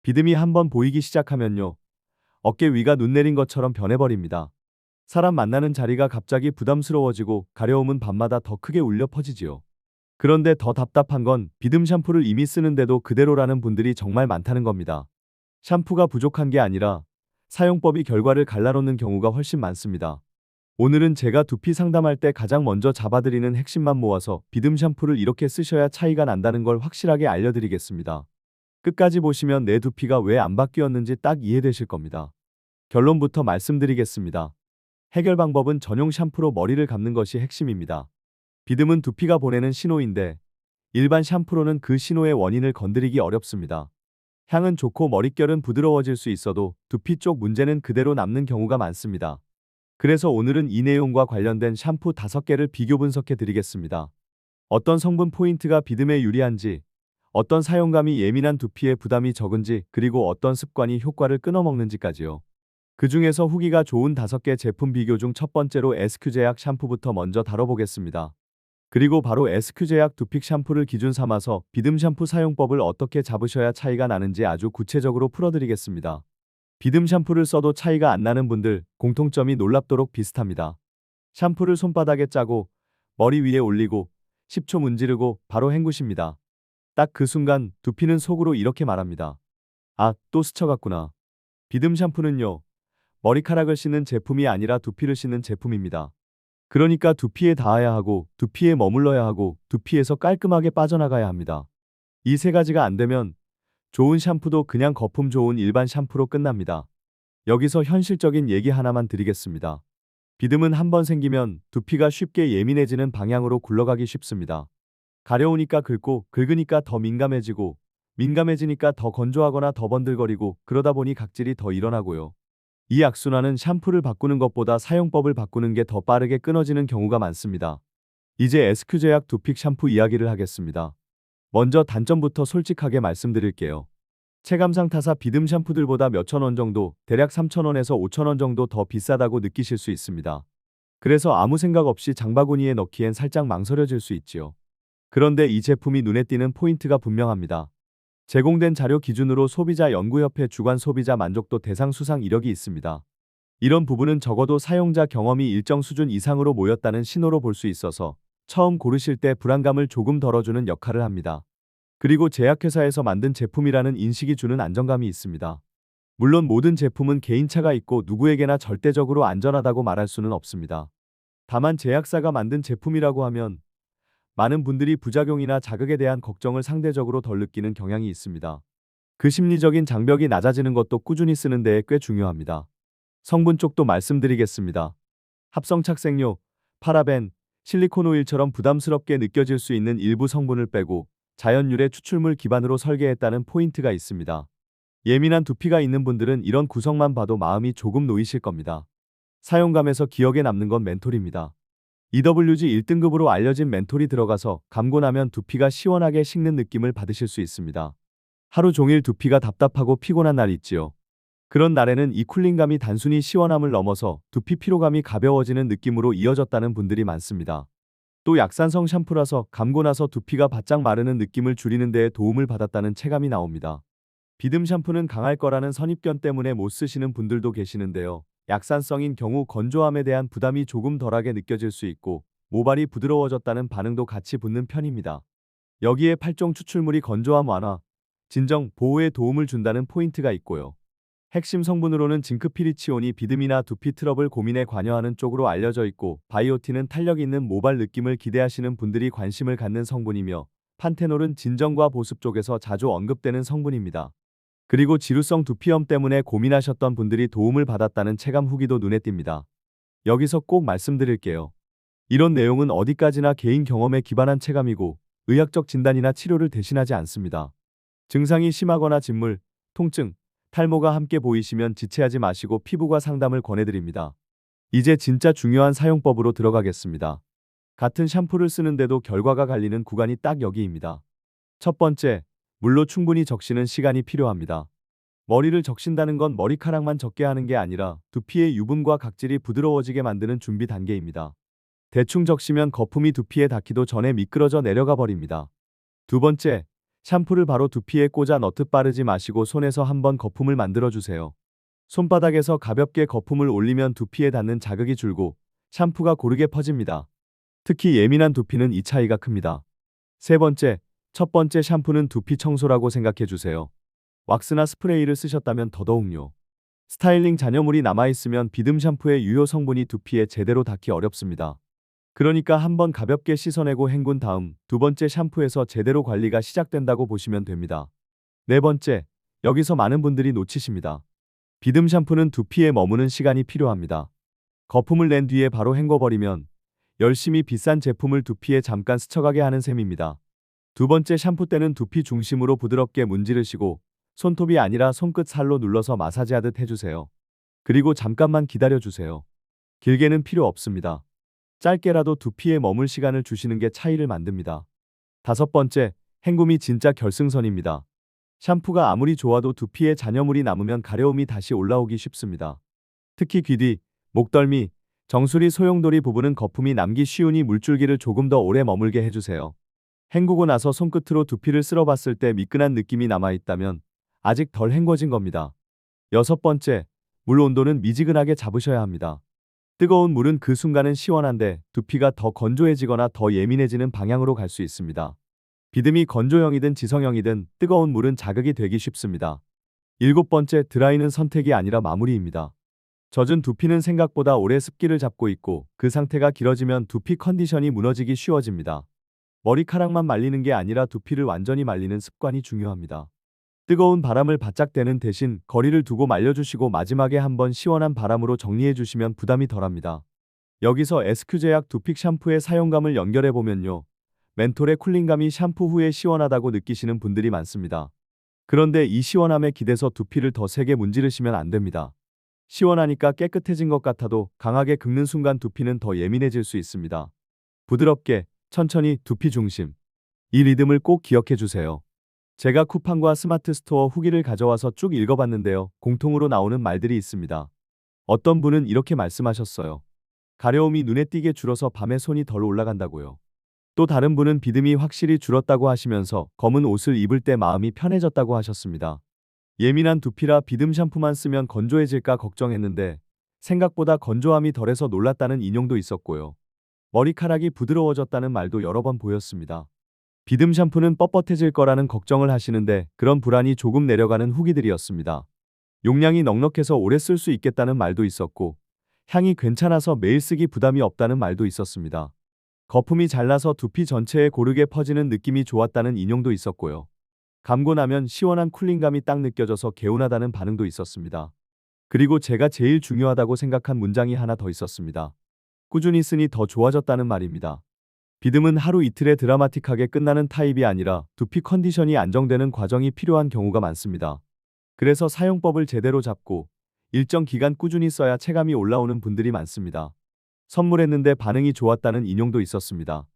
비듬이 한번 보이기 시작하면요. 어깨 위가 눈 내린 것처럼 변해버립니다. 사람 만나는 자리가 갑자기 부담스러워지고 가려움은 밤마다 더 크게 울려 퍼지지요. 그런데 더 답답한 건 비듬 샴푸를 이미 쓰는데도 그대로라는 분들이 정말 많다는 겁니다. 샴푸가 부족한 게 아니라 사용법이 결과를 갈라놓는 경우가 훨씬 많습니다. 오늘은 제가 두피 상담할 때 가장 먼저 잡아드리는 핵심만 모아서 비듬 샴푸를 이렇게 쓰셔야 차이가 난다는 걸 확실하게 알려드리겠습니다. 끝까지 보시면 내 두피가 왜 안 바뀌었는지 딱 이해되실 겁니다. 결론부터 말씀드리겠습니다. 해결 방법은 전용 샴푸로 머리를 감는 것이 핵심입니다. 비듬은 두피가 보내는 신호인데 일반 샴푸로는 그 신호의 원인을 건드리기 어렵습니다. 향은 좋고 머릿결은 부드러워질 수 있어도 두피 쪽 문제는 그대로 남는 경우가 많습니다. 그래서 오늘은 이 내용과 관련된 샴푸 5개를 비교 분석해 드리겠습니다. 어떤 성분 포인트가 비듬에 유리한지, 어떤 사용감이 예민한 두피에 부담이 적은지, 그리고 어떤 습관이 효과를 끊어먹는지까지요. 그 중에서 후기가 좋은 5개 제품 비교 중 첫 번째로 SQ제약 샴푸부터 먼저 다뤄보겠습니다. 그리고 바로 SQ제약 두픽 샴푸를 기준 삼아서 비듬 샴푸 사용법을 어떻게 잡으셔야 차이가 나는지 아주 구체적으로 풀어드리겠습니다. 비듬 샴푸를 써도 차이가 안 나는 분들, 공통점이 놀랍도록 비슷합니다. 샴푸를 손바닥에 짜고 머리 위에 올리고 10초 문지르고 바로 헹구십니다. 딱 그 순간 두피는 속으로 이렇게 말합니다. 아, 또 스쳐갔구나. 비듬 샴푸는요, 머리카락을 씻는 제품이 아니라 두피를 씻는 제품입니다. 그러니까 두피에 닿아야 하고, 두피에 머물러야 하고, 두피에서 깔끔하게 빠져나가야 합니다. 이 세 가지가 안 되면 좋은 샴푸도 그냥 거품 좋은 일반 샴푸로 끝납니다. 여기서 현실적인 얘기 하나만 드리겠습니다. 비듬은 한번 생기면 두피가 쉽게 예민해지는 방향으로 굴러가기 쉽습니다. 가려우니까 긁고, 긁으니까 더 민감해지고, 민감해지니까 더 건조하거나 더 번들거리고, 그러다 보니 각질이 더 일어나고요. 이 악순환은 샴푸를 바꾸는 것보다 사용법을 바꾸는 게 더 빠르게 끊어지는 경우가 많습니다. 이제 SQ제약 두픽 샴푸 이야기를 하겠습니다. 먼저 단점부터 솔직하게 말씀드릴게요. 체감상 타사 비듬 샴푸들보다 몇천 원 정도, 대략 3,000원에서 5,000원 정도 더 비싸다고 느끼실 수 있습니다. 그래서 아무 생각 없이 장바구니에 넣기엔 살짝 망설여질 수 있지요. 그런데 이 제품이 눈에 띄는 포인트가 분명합니다. 제공된 자료 기준으로 소비자연구협회 주간 소비자 만족도 대상 수상 이력이 있습니다. 이런 부분은 적어도 사용자 경험이 일정 수준 이상으로 모였다는 신호로 볼 수 있어서 처음 고르실 때 불안감을 조금 덜어주는 역할을 합니다. 그리고 제약회사에서 만든 제품이라는 인식이 주는 안정감이 있습니다. 물론 모든 제품은 개인차가 있고 누구에게나 절대적으로 안전하다고 말할 수는 없습니다. 다만 제약사가 만든 제품이라고 하면 많은 분들이 부작용이나 자극에 대한 걱정을 상대적으로 덜 느끼는 경향이 있습니다. 그 심리적인 장벽이 낮아지는 것도 꾸준히 쓰는 데에 꽤 중요합니다. 성분 쪽도 말씀드리겠습니다. 합성 착색료, 파라벤, 실리콘 오일처럼 부담스럽게 느껴질 수 있는 일부 성분을 빼고 자연 유래 추출물 기반으로 설계했다는 포인트가 있습니다. 예민한 두피가 있는 분들은 이런 구성만 봐도 마음이 조금 놓이실 겁니다. 사용감에서 기억에 남는 건 멘톨입니다. EWG 1등급으로 알려진 멘톨이 들어가서 감고 나면 두피가 시원하게 식는 느낌을 받으실 수 있습니다. 하루 종일 두피가 답답하고 피곤한 날이 있지요. 그런 날에는 이 쿨링감이 단순히 시원함을 넘어서 두피 피로감이 가벼워지는 느낌으로 이어졌다는 분들이 많습니다. 또 약산성 샴푸라서 감고 나서 두피가 바짝 마르는 느낌을 줄이는 데에 도움을 받았다는 체감이 나옵니다. 비듬 샴푸는 강할 거라는 선입견 때문에 못 쓰시는 분들도 계시는데요. 약산성인 경우 건조함에 대한 부담이 조금 덜하게 느껴질 수 있고 모발이 부드러워졌다는 반응도 같이 붙는 편입니다. 여기에 8종 추출물이 건조함 완화, 진정, 보호에 도움을 준다는 포인트가 있고요. 핵심 성분으로는 징크피리치온이 비듬이나 두피 트러블 고민에 관여하는 쪽으로 알려져 있고 바이오틴은 탄력 있는 모발 느낌을 기대하시는 분들이 관심을 갖는 성분이며 판테놀은 진정과 보습 쪽에서 자주 언급되는 성분입니다. 그리고 지루성 두피염 때문에 고민하셨던 분들이 도움을 받았다는 체감 후기도 눈에 띕니다. 여기서 꼭 말씀드릴게요. 이런 내용은 어디까지나 개인 경험에 기반한 체감이고 의학적 진단이나 치료를 대신하지 않습니다. 증상이 심하거나 진물, 통증, 탈모가 함께 보이시면 지체하지 마시고 피부과 상담을 권해드립니다. 이제 진짜 중요한 사용법으로 들어가겠습니다. 같은 샴푸를 쓰는데도 결과가 갈리는 구간이 딱 여기입니다. 첫 번째, 물로 충분히 적시는 시간이 필요합니다. 머리를 적신다는 건 머리카락만 적게 하는 게 아니라 두피의 유분과 각질이 부드러워지게 만드는 준비 단계입니다. 대충 적시면 거품이 두피에 닿기도 전에 미끄러져 내려가 버립니다. 두 번째, 샴푸를 바로 두피에 꽂아 넣듯 바르지 마시고 손에서 한번 거품을 만들어 주세요. 손바닥에서 가볍게 거품을 올리면 두피에 닿는 자극이 줄고 샴푸가 고르게 퍼집니다. 특히 예민한 두피는 이 차이가 큽니다. 세 번째, 첫 번째 샴푸는 두피 청소라고 생각해 주세요. 왁스나 스프레이를 쓰셨다면 더더욱요. 스타일링 잔여물이 남아있으면 비듬 샴푸의 유효 성분이 두피에 제대로 닿기 어렵습니다. 그러니까 한번 가볍게 씻어내고 헹군 다음 두 번째 샴푸에서 제대로 관리가 시작된다고 보시면 됩니다. 네 번째, 여기서 많은 분들이 놓치십니다. 비듬 샴푸는 두피에 머무는 시간이 필요합니다. 거품을 낸 뒤에 바로 헹궈버리면 열심히 비싼 제품을 두피에 잠깐 스쳐가게 하는 셈입니다. 두 번째 샴푸 때는 두피 중심으로 부드럽게 문지르시고 손톱이 아니라 손끝 살로 눌러서 마사지하듯 해주세요. 그리고 잠깐만 기다려주세요. 길게는 필요 없습니다. 짧게라도 두피에 머물 시간을 주시는 게 차이를 만듭니다. 다섯 번째, 헹굼이 진짜 결승선입니다. 샴푸가 아무리 좋아도 두피에 잔여물이 남으면 가려움이 다시 올라오기 쉽습니다. 특히 귀 뒤, 목덜미, 정수리 소용돌이 부분은 거품이 남기 쉬우니 물줄기를 조금 더 오래 머물게 해주세요. 헹구고 나서 손끝으로 두피를 쓸어봤을 때 미끈한 느낌이 남아있다면 아직 덜 헹궈진 겁니다. 여섯 번째, 물 온도는 미지근하게 잡으셔야 합니다. 뜨거운 물은 그 순간은 시원한데 두피가 더 건조해지거나 더 예민해지는 방향으로 갈 수 있습니다. 비듬이 건조형이든 지성형이든 뜨거운 물은 자극이 되기 쉽습니다. 일곱 번째, 드라이는 선택이 아니라 마무리입니다. 젖은 두피는 생각보다 오래 습기를 잡고 있고 그 상태가 길어지면 두피 컨디션이 무너지기 쉬워집니다. 머리카락만 말리는 게 아니라 두피를 완전히 말리는 습관이 중요합니다. 뜨거운 바람을 바짝 대는 대신 거리를 두고 말려주시고 마지막에 한번 시원한 바람으로 정리해주시면 부담이 덜합니다. 여기서 SQ제약 두픽 샴푸의 사용감을 연결해보면요. 멘톨의 쿨링감이 샴푸 후에 시원하다고 느끼시는 분들이 많습니다. 그런데 이 시원함에 기대서 두피를 더 세게 문지르시면 안 됩니다. 시원하니까 깨끗해진 것 같아도 강하게 긁는 순간 두피는 더 예민해질 수 있습니다. 부드럽게, 천천히 두피 중심. 이 리듬을 꼭 기억해 주세요. 제가 쿠팡과 스마트 스토어 후기를 가져와서 쭉 읽어봤는데요. 공통으로 나오는 말들이 있습니다. 어떤 분은 이렇게 말씀하셨어요. 가려움이 눈에 띄게 줄어서 밤에 손이 덜 올라간다고요. 또 다른 분은 비듬이 확실히 줄었다고 하시면서 검은 옷을 입을 때 마음이 편해졌다고 하셨습니다. 예민한 두피라 비듬 샴푸만 쓰면 건조해질까 걱정했는데 생각보다 건조함이 덜해서 놀랐다는 인용도 있었고요. 머리카락이 부드러워졌다는 말도 여러 번 보였습니다. 비듬 샴푸는 뻣뻣해질 거라는 걱정을 하시는데 그런 불안이 조금 내려가는 후기들이었습니다. 용량이 넉넉해서 오래 쓸 수 있겠다는 말도 있었고 향이 괜찮아서 매일 쓰기 부담이 없다는 말도 있었습니다. 거품이 잘 나서 두피 전체에 고르게 퍼지는 느낌이 좋았다는 인용도 있었고요. 감고 나면 시원한 쿨링감이 딱 느껴져서 개운하다는 반응도 있었습니다. 그리고 제가 제일 중요하다고 생각한 문장이 하나 더 있었습니다. 꾸준히 쓰니 더 좋아졌다는 말입니다. 비듬은 하루 이틀에 드라마틱하게 끝나는 타입이 아니라 두피 컨디션이 안정되는 과정이 필요한 경우가 많습니다. 그래서 사용법을 제대로 잡고 일정 기간 꾸준히 써야 체감이 올라오는 분들이 많습니다. 선물했는데 반응이 좋았다는 인용도 있었습니다.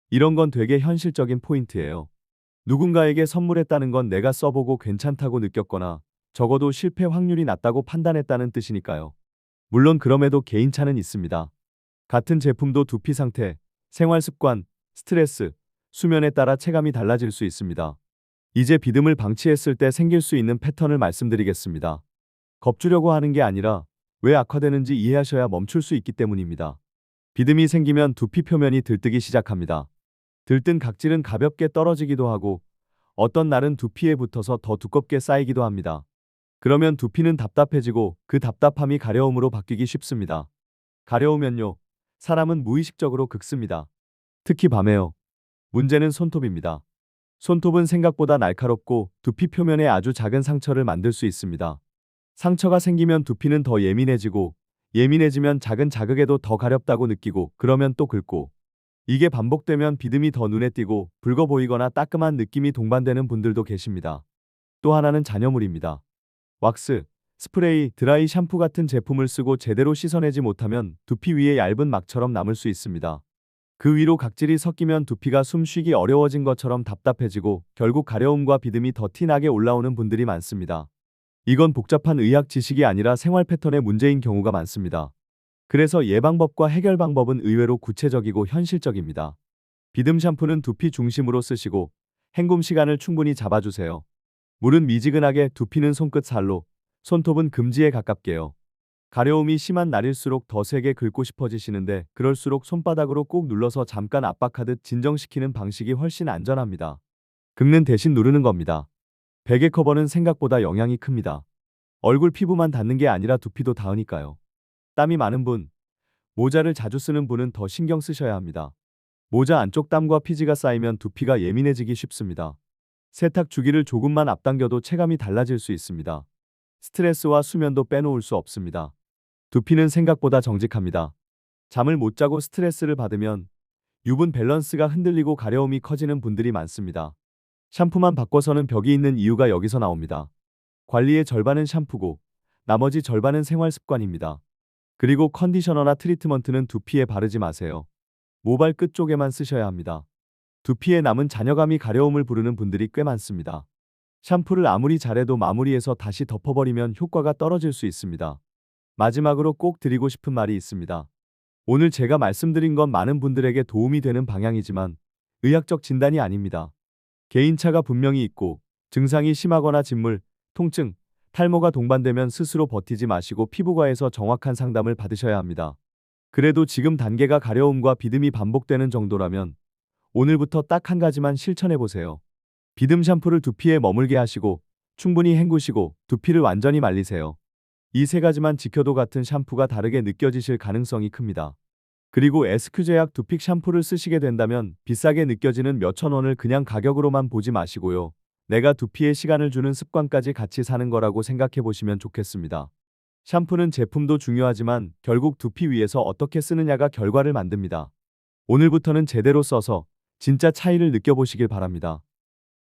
이런 건 되게 현실적인 포인트예요. 누군가에게 선물했다는 건 내가 써보고 괜찮다고 느꼈거나 적어도 실패 확률이 낮다고 판단했다는 뜻이니까요. 물론 그럼에도 개인차는 있습니다. 같은 제품도 두피 상태, 생활 습관, 스트레스, 수면에 따라 체감이 달라질 수 있습니다. 이제 비듬을 방치했을 때 생길 수 있는 패턴을 말씀드리겠습니다. 겁주려고 하는 게 아니라 왜 악화되는지 이해하셔야 멈출 수 있기 때문입니다. 비듬이 생기면 두피 표면이 들뜨기 시작합니다. 들뜬 각질은 가볍게 떨어지기도 하고 어떤 날은 두피에 붙어서 더 두껍게 쌓이기도 합니다. 그러면 두피는 답답해지고 그 답답함이 가려움으로 바뀌기 쉽습니다. 가려우면요. 사람은 무의식적으로 긁습니다. 특히 밤에요. 문제는 손톱입니다. 손톱은 생각보다 날카롭고 두피 표면에 아주 작은 상처를 만들 수 있습니다. 상처가 생기면 두피는 더 예민해지고 예민해지면 작은 자극에도 더 가렵다고 느끼고 그러면 또 긁고 이게 반복되면 비듬이 더 눈에 띄고 붉어 보이거나 따끔한 느낌이 동반되는 분들도 계십니다. 또 하나는 잔여물입니다. 왁스, 스프레이, 드라이 샴푸 같은 제품을 쓰고 제대로 씻어내지 못하면 두피 위에 얇은 막처럼 남을 수 있습니다. 그 위로 각질이 섞이면 두피가 숨쉬기 어려워진 것처럼 답답해지고 결국 가려움과 비듬이 더 티나게 올라오는 분들이 많습니다. 이건 복잡한 의학 지식이 아니라 생활 패턴의 문제인 경우가 많습니다. 그래서 예방법과 해결 방법은 의외로 구체적이고 현실적입니다. 비듬 샴푸는 두피 중심으로 쓰시고 헹굼 시간을 충분히 잡아주세요. 물은 미지근하게, 두피는 손끝 살로, 손톱은 금지에 가깝게요. 가려움이 심한 날일수록 더 세게 긁고 싶어지시는데 그럴수록 손바닥으로 꾹 눌러서 잠깐 압박하듯 진정시키는 방식이 훨씬 안전합니다. 긁는 대신 누르는 겁니다. 베개 커버는 생각보다 영향이 큽니다. 얼굴 피부만 닿는 게 아니라 두피도 닿으니까요. 땀이 많은 분, 모자를 자주 쓰는 분은 더 신경 쓰셔야 합니다. 모자 안쪽 땀과 피지가 쌓이면 두피가 예민해지기 쉽습니다. 세탁 주기를 조금만 앞당겨도 체감이 달라질 수 있습니다. 스트레스와 수면도 빼놓을 수 없습니다. 두피는 생각보다 정직합니다. 잠을 못 자고 스트레스를 받으면 유분 밸런스가 흔들리고 가려움이 커지는 분들이 많습니다. 샴푸만 바꿔서는 벽이 있는 이유가 여기서 나옵니다. 관리의 절반은 샴푸고 나머지 절반은 생활 습관입니다. 그리고 컨디셔너나 트리트먼트는 두피에 바르지 마세요. 모발 끝 쪽에만 쓰셔야 합니다. 두피에 남은 잔여감이 가려움을 부르는 분들이 꽤 많습니다. 샴푸를 아무리 잘해도 마무리해서 다시 덮어버리면 효과가 떨어질 수 있습니다. 마지막으로 꼭 드리고 싶은 말이 있습니다. 오늘 제가 말씀드린 건 많은 분들에게 도움이 되는 방향이지만 의학적 진단이 아닙니다. 개인차가 분명히 있고 증상이 심하거나 진물, 통증, 탈모가 동반되면 스스로 버티지 마시고 피부과에서 정확한 상담을 받으셔야 합니다. 그래도 지금 단계가 가려움과 비듬이 반복되는 정도라면 오늘부터 딱 한 가지만 실천해 보세요. 비듬 샴푸를 두피에 머물게 하시고 충분히 헹구시고 두피를 완전히 말리세요. 이 세 가지만 지켜도 같은 샴푸가 다르게 느껴지실 가능성이 큽니다. 그리고 SQ제약 두픽 샴푸를 쓰시게 된다면 비싸게 느껴지는 몇천 원을 그냥 가격으로만 보지 마시고요. 내가 두피에 시간을 주는 습관까지 같이 사는 거라고 생각해 보시면 좋겠습니다. 샴푸는 제품도 중요하지만 결국 두피 위에서 어떻게 쓰느냐가 결과를 만듭니다. 오늘부터는 제대로 써서 진짜 차이를 느껴보시길 바랍니다.